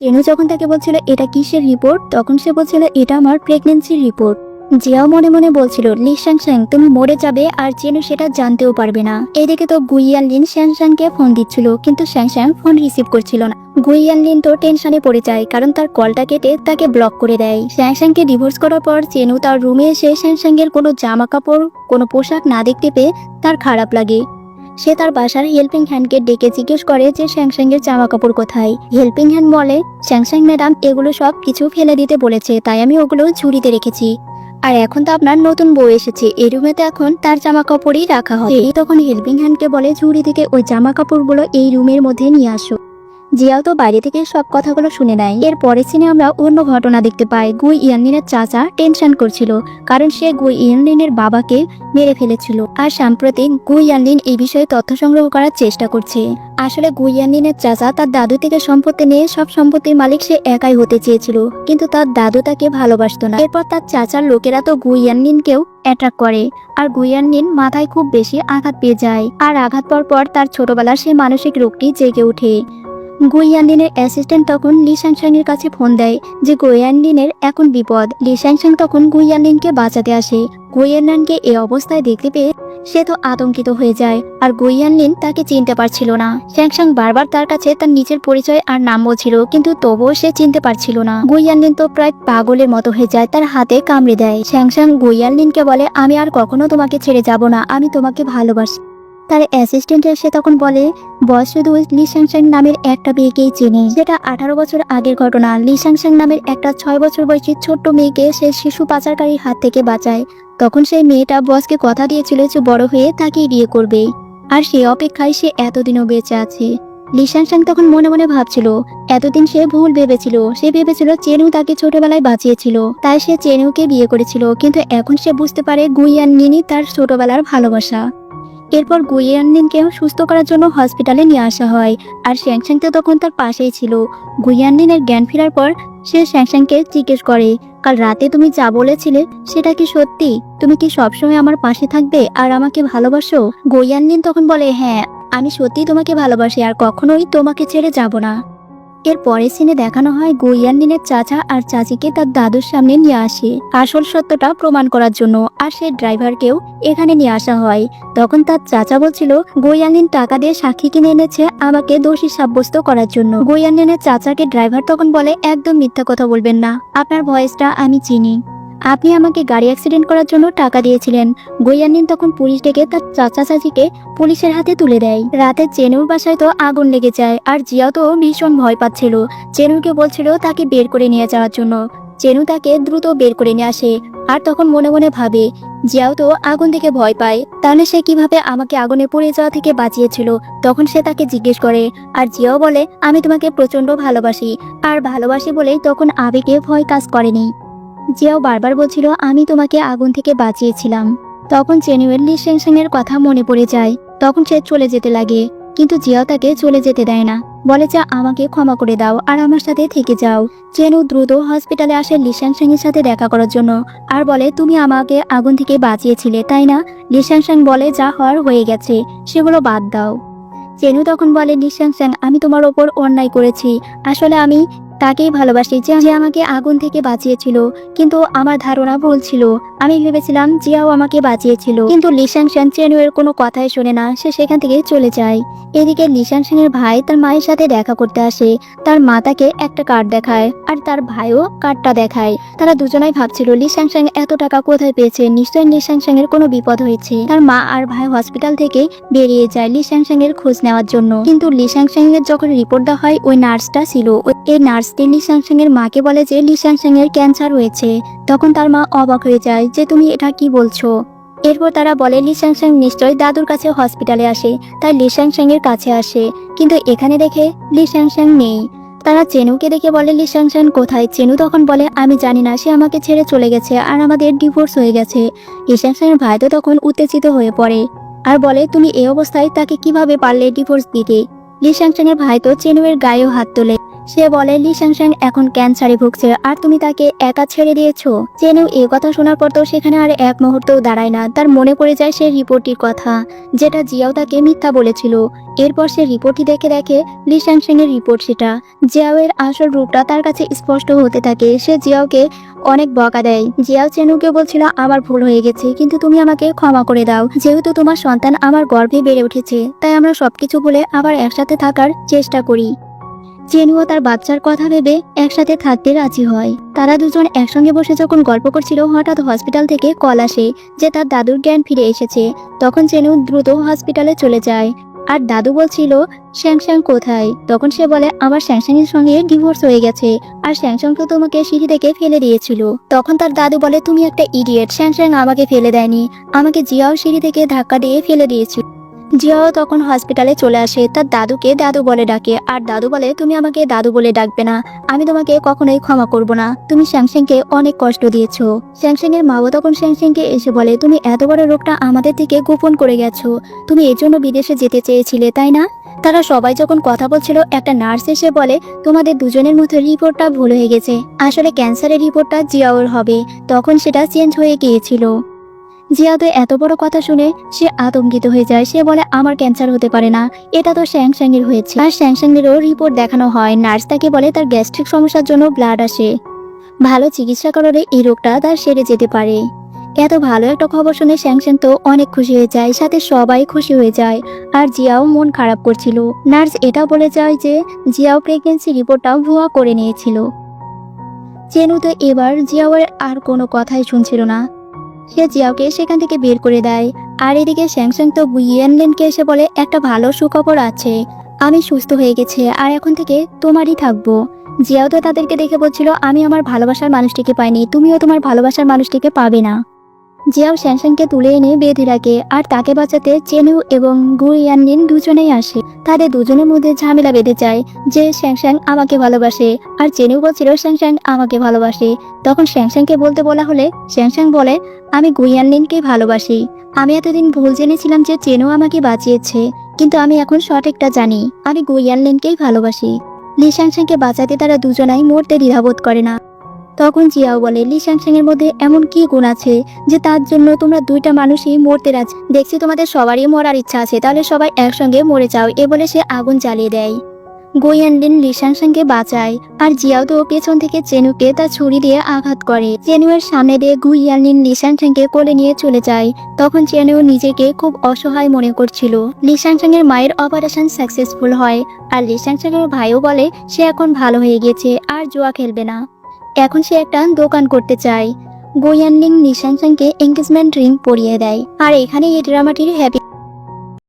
চেনু যখন তাকে বলছিল এটা কিসের রিপোর্ট, তখন সে বলছিল এটা আমার প্রেগনেন্সির রিপোর্ট। জিয়াও মনে মনে বলছিল লি শ্যাংশ্যাং তুমি মরে যাবে আর চেনু সেটা জানতেও পারবে না। এদিকে তো গুইয়ানলিন শ্যাংশ্যাংকে ফোন দিচ্ছিল, কিন্তু শ্যাংশ্যাং ফোন রিসিভ করছিল না। গুইয়ানলিন তো টেনশনে পড়ে যায়, কারণ তার কলটা কেটে তাকে ব্লক করে দেয়। শ্যাংশ্যাংকে ডিভোর্স করার পর চেনু তার রুমে এসে শ্যাংশ্যাংয়ের কোনো জামা কাপড়, কোনো পোশাক না দেখতে পেয়ে তার খারাপ লাগে। সে তার বাসার হেল্পিং হ্যান্ডকে ডেকে জিজ্ঞেস করে যে শ্যাংশ্যাংয়ের জামা কাপড় কোথায়। হেল্পিং হ্যান্ড বলে, শ্যাংশ্যাং ম্যাডাম এগুলো সব কিছু ফেলে দিতে বলেছে, তাই আমি ওগুলো ঝুড়িতে রেখেছি। আর এখন তো আপনার নতুন বউ এসেছে, এই রুমেতে এখন তার জামা কাপড়ই রাখা হয়। তখন হেল্পিং হ্যান্ডকে বলে ঝুড়ি থেকে ওই জামা কাপড়গুলো এই রুমের মধ্যে নিয়ে আসো। জিয়াও তো বাইরে থেকে সব কথাগুলো শুনে নেয়। এর পরের সিনে আমরা অন্য ঘটনা দেখতে পাই। গুই ইয়ানলিনের চাচা টেনশন করছিল, কারণ সে গুই ইয়ানলিনের বাবাকে মেরে ফেলেছিল। আর সাম্প্রতিক গুই ইয়ানলিন এই বিষয়ে তথ্য সংগ্রহ করার চেষ্টা করছে। আসলে গুই ইয়ানলিনের চাচা তার দাদু থেকে সম্পত্তি নিয়ে সব সম্পত্তির মালিক সে একাই হতে চেয়েছিল, কিন্তু তার দাদু তাকে ভালোবাসতো না। এরপর তার চাচার লোকেরা তো গুই ইয়ানলিনকেও অ্যাট্রাক্ট করে, আর গুই ইয়ানলিন মাথায় খুব বেশি আঘাত পেয়ে যায়। আর আঘাত পর তার ছোটবেলার সে মানসিক রোগটি জেগে ওঠে। গুইয়ানলিনের অ্যাসিস্ট্যান্ট তখন লি শ্যাংশ্যাংয়ের কাছে ফোন দেয় যে গুইয়ানলিনের এখন বিপদ। লি শ্যাংশ্যাং তখন গুইয়ানলিনকে বাঁচাতে আসে। গুইয়ানলিনকে এই অবস্থায় দেখতে পেয়ে সে তো আতঙ্কিত হয়ে যায়, আর গুইয়ানলিন তাকে চিনতে পারছিল না। শ্যাংশ্যাং বারবার তার কাছে তার নিজের পরিচয় আর নাম বলছিল, কিন্তু তবুও সে চিনতে পারছিল না। গুইয়ানলিন তো প্রায় পাগলের মতো হয়ে যায়, তার হাতে কামড়ে দেয়। শ্যাংশ্যাং গুইয়ানলিনকে বলে আমি আর কখনো তোমাকে ছেড়ে যাব না, আমি তোমাকে ভালোবাসি। তার অ্যাসিস্ট্যান্ট এসে তখন বলে বস শুধু লি শ্যাংশ্যাং নামের একটা মেয়েকেই চেনে, যেটা 18 বছর আগের ঘটনা। লি শ্যাংশ্যাং নামের একটা 6 বছর বয়সী ছোট্ট মেয়েকে সে শিশু পাচারকারীর হাত থেকে বাঁচায়। তখন সেই মেয়েটা বসকে কথা দিয়েছিল যে বড় হয়ে তাকেই বিয়ে করবে, আর সে অপেক্ষায় সে এতদিনও বেঁচে আছে। লি শ্যাংশ্যাং তখন মনে মনে ভাবছিল এতদিন সে ভুল ভেবেছিল। সে ভেবেছিল চেনু তাকে ছোটবেলায় বাঁচিয়েছিল, তাই সে চেনুকে বিয়ে করেছিল, কিন্তু এখন সে বুঝতে পারে গুইয়ানলিনই তার ছোটবেলার ভালোবাসা। এরপর গুইয়ানলিনকেও সুস্থ করার জন্য হসপিটালে নিয়ে আসা হয়, আর শ্যাংশ্যাং তো তখন তার পাশেই ছিল। গুইয়ানলিনের জ্ঞান ফেরার পর সে শ্যাংশ্যাংকে জিজ্ঞেস করে কাল রাতে তুমি যা বলেছিলে সেটা কি সত্যি? তুমি কি সবসময় আমার পাশে থাকবে আর আমাকে ভালোবাসো? গুইয়ানলিন তখন বলে হ্যাঁ, আমি সত্যি তোমাকে ভালোবাসি আর কখনোই তোমাকে ছেড়ে যাব না। এর পরের সিনে দেখানো হয় গুইয়ানলিনের চাচা আর চাচিকে তার দাদুর সামনে নিয়ে আসে আসল সত্যটা প্রমাণ করার জন্য, আর সে ড্রাইভারকেও এখানে নিয়ে আসা হয়। তখন তার চাচা বলছিল গুইয়ানলিন টাকা দিয়ে সাক্ষী কিনে এনেছে আমাকে দোষী সাব্যস্ত করার জন্য। গুইয়ানলিনের চাচাকে ড্রাইভার তখন বলে একদম মিথ্যা কথা বলবেন না, আপনার ভয়েসটা আমি চিনি, আপনি আমাকে গাড়ি অ্যাক্সিডেন্ট করার জন্য টাকা দিয়েছিলেন। গুইয়ানলিন তখন পুলিশ ডেকে তার চাচা চাচিকে পুলিশের হাতে তুলে দেয়। রাতে চেনুর বাসায় তো আগুন লেগে যায়, আর জিয়াও তো ভীষণ ভয় পাচ্ছিল। চেনুকে বলছিল তাকে বের করে নিয়ে যাওয়ার জন্য। চেনু তাকে দ্রুত বের করে নিয়ে আসে, আর তখন মনে মনে ভাবে জিয়াও তো আগুন থেকে ভয় পায়, তাহলে সে কিভাবে আমাকে আগুনে পড়ে যাওয়া থেকে বাঁচিয়েছিল। তখন সে তাকে জিজ্ঞেস করে, আর জিয়াও বলে আমি তোমাকে প্রচন্ড ভালোবাসি, আর ভালোবাসি বলেই তখন আবেগে ভয় কাজ করেনি। জিয়াও বারবার বলছিল আমি তোমাকে আগুন থেকে বাঁচিয়েছিলাম। তখন চেনুয়ের লি শ্যাংশ্যাংয়ের কথা মনে পড়ে যায়। তখন সে চলে যেতে লাগে, কিন্তু জিয়াও তাকে চলে যেতে দেয় না, বলে যে আমাকে ক্ষমা করে দাও আর আমার সাথে থেকে যাও। চেনু দ্রুত হসপিটালে আসে লি শ্যাংশ্যাংয়ের সাথে দেখা করার জন্য, আর বলে তুমি আমাকে আগুন থেকে বাঁচিয়েছিলে তাই না? লি শ্যাংশ্যাং বলে যা হওয়ার হয়ে গেছে, সেগুলো বাদ দাও। চেনু তখন বলে লি শ্যাংশ্যাং আমি তোমার ওপর অন্যায় করেছি, আসলে আমি তাকেই ভালোবাসি যে আমাকে আগুন থেকে বাঁচিয়েছিল, কিন্তু আমার ধারণা ভুল ছিল। আমি ভেবেছিলাম জিয়াও আমাকে বাঁচিয়েছিল। কিন্তু লি শ্যাংশ্যাং চেনুয়ের কোনো কথাই শোনে না, সে সেখান থেকে চলে যায়। এদিকে লি শ্যাংশ্যাংয়ের ভাই তার মায়ের সাথে দেখা করতে আসে। তার মা তাকে একটা কার্ড দেখায়, আর তার ভাইও কার্ডটা দেখায়। তারা দুজনাই ভাবছিল লি শ্যাংশ্যাং এত টাকা কোথায় পেয়েছে, নিশ্চয়ই লি শ্যাংশ্যাংয়ের কোনো বিপদ হয়েছে। তার মা আর ভাই হসপিটাল থেকে বেরিয়ে যায় লি শ্যাংশ্যাংয়ের খোঁজ নেওয়ার জন্য, কিন্তু লি শ্যাংশ্যাংয়ের যখন রিপোর্ট দেওয়া হয় ওই নার্সটা ছিল। এই নার্স লি শ্যাংশ্যাংয়ের মাকে বলে যে লি শ্যাংশ্যাংয়ের ক্যান্সার হয়েছে। তখন তার মা অবাক হয়ে যায় যে তুমি এটা কি বলছো। এরপর তারা বলে লি শ্যাংশ্যাং নিশ্চয় দাদুর কাছে হসপিটালে আসে, তাই লি শ্যাংশ্যাংয়ের কাছে আসে, কিন্তু এখানে দেখে লি শ্যাংশ্যাং নেই। তারা চেনুকে দেখে বলে লি শ্যাংশ্যাং কোথায়? চেনু তখন বলে আমি জানি না, সে আমাকে ছেড়ে চলে গেছে আর আমাদের ডিভোর্স হয়ে গেছে। লি শ্যাংশ্যাংয়ের ভাই তো তখন উত্তেজিত হয়ে পড়ে আর বলে তুমি এই অবস্থায় তাকে কিভাবে পারলে ডিভোর্স দিতে? লি শ্যাংশ্যাংয়ের ভাই তো চেনুয়ের গায়েও হাত তোলে। সে বলে লি শ্যাংশ্যাং এখন ক্যান্সারে ভুগছে আর তুমি তাকে একা ছেড়ে দিয়েছো। চেনু এই কথা শোনার পর তো সেখানে আর এক মুহূর্তও দাঁড়ায় না, তার মনে পড়ে যায় সে রিপোর্টটির কথা যেটা জিয়াও তাকে মিথ্যা বলেছিল। এরপর সে রিপোর্টটি দেখে লি শ্যাংশ্যাং এর রিপোর্ট সেটা। জিয়াও এর আসল রূপটা তার কাছে স্পষ্ট হতে থাকে। সে জিয়াওকে অনেক বকা দেয়। জিয়াও চেনুকে বলছিল আমার ভুল হয়ে গেছে, কিন্তু তুমি আমাকে ক্ষমা করে দাও। যেহেতু তোমার সন্তান আমার গর্ভে বেড়ে উঠেছে, তাই আমরা সবকিছু ভুলে আবার একসাথে থাকার চেষ্টা করি। চেনুও তার বাচ্চার কথা ভেবে একসাথে থাকতে রাজি হয়। তারা দুজন একসঙ্গে বসে যখন গল্প করছিল, হঠাৎ হসপিটাল থেকে কল আসে যে তার দাদুর জ্ঞান ফিরে এসেছে। তখন চেনু দ্রুত হসপিটালে চলে যায়। আর দাদু বলছিল শ্যাংশ্যাং কোথায়। তখন সে বলে আমার শ্যাংশ্যাংয়ের সঙ্গে ডিভোর্স হয়ে গেছে, আর শ্যাংশ্যাং তো তোমাকে সিঁড়ি থেকে ফেলে দিয়েছিল। তখন তার দাদু বলে তুমি একটা ইডিয়েট, শ্যাংশ্যাং আমাকে ফেলে দেয়নি, আমাকে জিয়াও সিঁড়ি থেকে ধাক্কা দিয়ে ফেলে দিয়েছিল। জিয়াও তখন হসপিটালে চলে আসে, তার দাদুকে দাদু বলে ডাকে। আর দাদু বলে তুমি আমাকে দাদু বলে ডাকবে না, আমি তোমাকে কখনোই ক্ষমা করব না, তুমি শ্যাংশ্যাংকে অনেক কষ্ট দিয়েছো। শ্যাংশ্যাং এর মাও তখন শ্যাংশ্যাংকে এসে বলে তুমি এত বড় রোগটা আমাদের থেকে গোপন করে গেছো, তুমি এর জন্য বিদেশে যেতে চেয়েছিলে তাই না। তারা সবাই যখন কথা বলছিল, একটা নার্স এসে বলে তোমাদের দুজনের মধ্যে রিপোর্টটা ভুল হয়ে গেছে, আসলে ক্যান্সারের রিপোর্টটা জিয়াওর হবে, তখন সেটা চেঞ্জ হয়ে গিয়েছিল। জিয়া তো এত বড় কথা শুনে সে আতঙ্কিত হয়ে যায়। সে বলে আমার ক্যান্সার হতে পারে না, এটা তো শ্যাংশ্যাং এর হয়েছে। আর শ্যাংশ্যাং এরও রিপোর্ট দেখানো হয়। নার্স তাকে বলে তার গ্যাস্ট্রিক সমস্যার জন্য ব্লাড আসে, ভালো চিকিৎসা করলে এই রোগটা তার সেরে যেতে পারে। এত ভালো একটা খবর শুনে শ্যাংশ্যাং তো অনেক খুশি হয়ে যায়, সাথে সবাই খুশি হয়ে যায়। আর জিয়াও মন খারাপ করছিল। নার্স এটাও বলে যায় যে জিয়াও প্রেগন্যান্সি রিপোর্টটা ভুয়া করে নিয়েছিল। চেনু তো এবার জিয়াওয়ের আর কোনো কথাই শুনছিল না, সে জিয়াওকে সেখান থেকে বের করে দেয়। আর এদিকে শ্যাংশ্যাং তো গুইয়ানলিনকে এসে বলে একটা ভালো সুখবর আছে, আমি সুস্থ হয়ে গেছি আর এখন থেকে তোমারই থাকবো। জিয়াও তো তাদেরকে দেখে বলছিল আমি আমার ভালোবাসার মানুষটিকে পাইনি, তুমিও তোমার ভালোবাসার মানুষটিকে পাবে না। জিয়াও শ্যাংশ্যাংকে তুলে এনে বেঁধে রাখে, আর তাকে বাঁচাতে চেনু এবং গুইয়ানলিন দুজনেই আসে। তাদের দুজনের মধ্যে ঝামেলা বেঁধে যায় যে শ্যাংশ্যাং আমাকে ভালোবাসে, আর চেনু বলছিল শ্যাংশ্যাং আমাকে ভালোবাসে। তখন শ্যাংশ্যাংকে বলতে বলা হলে শ্যাংশ্যাং বলে আমি গুইয়ানলিনকে ভালোবাসি, আমি এতদিন ভুল জেনেছিলাম যে চেনু আমাকে বাঁচিয়েছে, কিন্তু আমি এখন সঠিকটা জানি, আমি গুইয়ানলিনকেই ভালোবাসি। লি শ্যাংশ্যাংকে বাঁচাতে তারা দুজনাই মরতে দ্বিধাবোধ করে না। তখন জিয়াও বলে লি শ্যাংশ্যাং এর মধ্যে এমন কি গুণ আছে যে তার জন্য তোমরা দুইটা মানুষই মরতে রাজি। দেখছি তোমাদের সবারই মরার ইচ্ছা আছে, তাহলে সবাই একসঙ্গে মরে যাও। এ বলে সে আগুন জ্বালিয়ে দেয়। গুইয়ানলিন লি শ্যাংশ্যাংকে বাঁচায়, আর জিয়াও তো পেছন থেকে চেনুকে তার ছুরি দিয়ে আঘাত করে। চেনুয়ের সামনে দিয়ে গুইয়ানলিন লি শ্যাংশ্যাংকে কোলে নিয়ে চলে যায়। তখন চেনু নিজেকে খুব অসহায় মনে করছিল। লি শ্যাংশ্যাং এর মায়ের অপারেশন সাকসেসফুল হয়, আর লি শ্যাংশ্যাং এর ভাইও বলে সে এখন ভালো হয়ে গেছে আর জুয়া খেলবে না, এখন সে একটা দোকান করতে চায়। গুইয়ানলিন লি শ্যাংশ্যাংকে এঙ্গেজমেন্ট রিং পরিয়ে দেয়। আর এখানে এই ড্রামাটির হ্যাপি